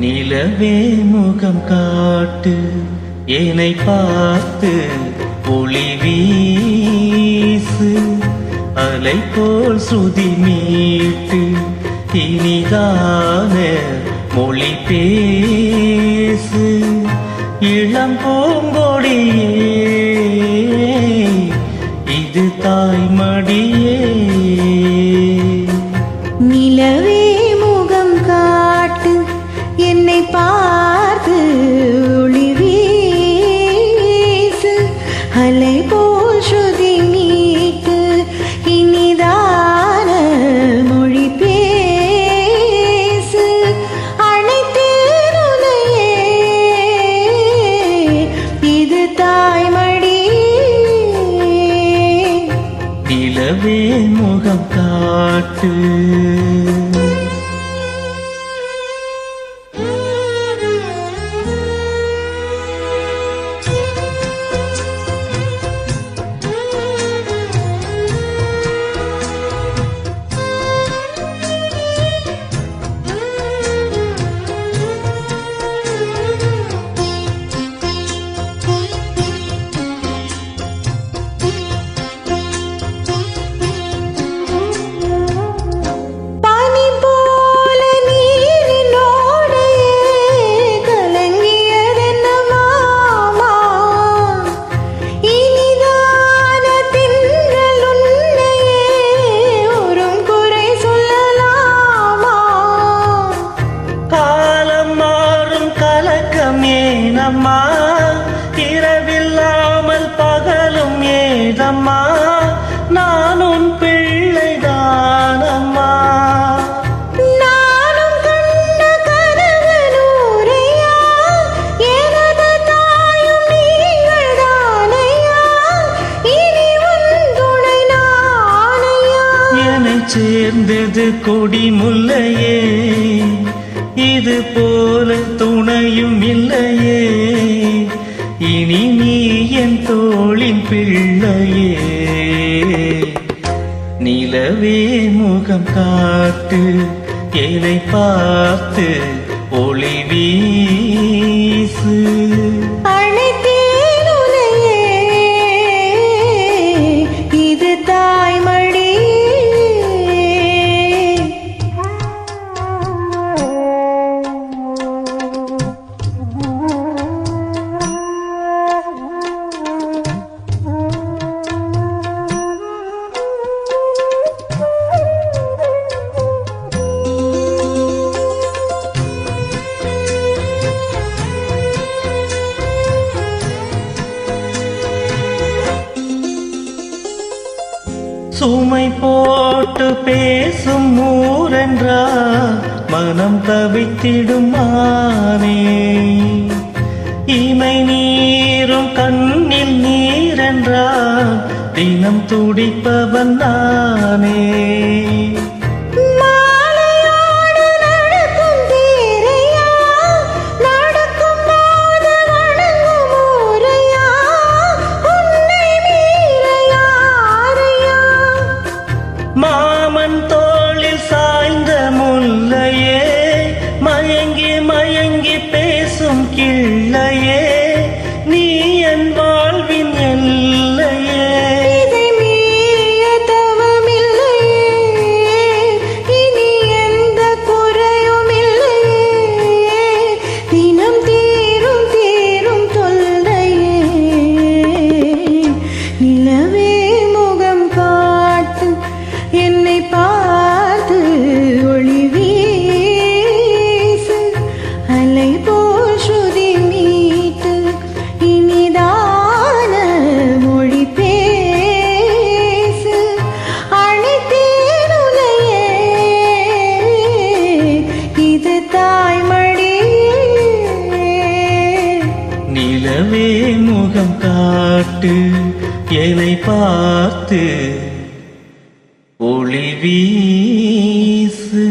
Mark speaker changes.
Speaker 1: நிலவே முகம் காட்டு என்னை பார்த்து ஒளி வீசு அலை போல் சுதி மீட்டு இனிதான மொழி பேசு இளம் பூங்கொடியே இது தாய்மடியே
Speaker 2: நிலவே முகம் காட்டு என்னை பார்த்து ஒளி வீசு அலை போல் ஸ்ருதி மீட்டு இனிதான மொழி பேசு அழைத்தேன் உன்னையே இது தாய்மடியே
Speaker 1: நிலவே முகம் காட்டு ஏனம்மா இரவில்லாமல் பகலும் ஏதம்மா நான் உன் பிள்ளைதானம்மா
Speaker 2: நானும் கண்ட கனவு நூறையா எனது தாயும் நீங்கள்தானையா இனி உன் துணை நானையா
Speaker 1: என்னைச் சேர்ந்தது கொடி முல்லையே இது போல துணையும் இல்லையே இனி நீ என் தோளின் பிள்ளையே நிலவே முகம் காட்டு என்னை பார்த்து ஒளி வீசு
Speaker 2: அழைத்தேன் உன்னையே இது தாய்மடி
Speaker 1: சுமை போட்டு பேசும் ஊரென்றா மனம் தவித்திடும் மானே இமை நீரும் கண்ணில் நீரென்றா தினம் துடிப்பவன் நானே மாமன் தோளில் சாய்ந்த முல்லையே மயங்கி மயங்கி பேசும் கிள்ளையே நீ என் வாழ்வின் எல்லையே
Speaker 2: இதை மீய தவமில்லையே இனி எந்த குறையும் இல்லையே தினம் தீரும் தீரும் தொல்லையே நிலவே முகம் காட்டு என்னை பார்த்து ஒளி வீசு அலை போல் ஸ்ருதி மீட்டு இனிதான மொழி பேசு அழைத்தேன் உன்னையே இது தாய்மடியே
Speaker 1: நிலவே முகம் காட்டு என்னை பார்த்து ஒளி வீசு.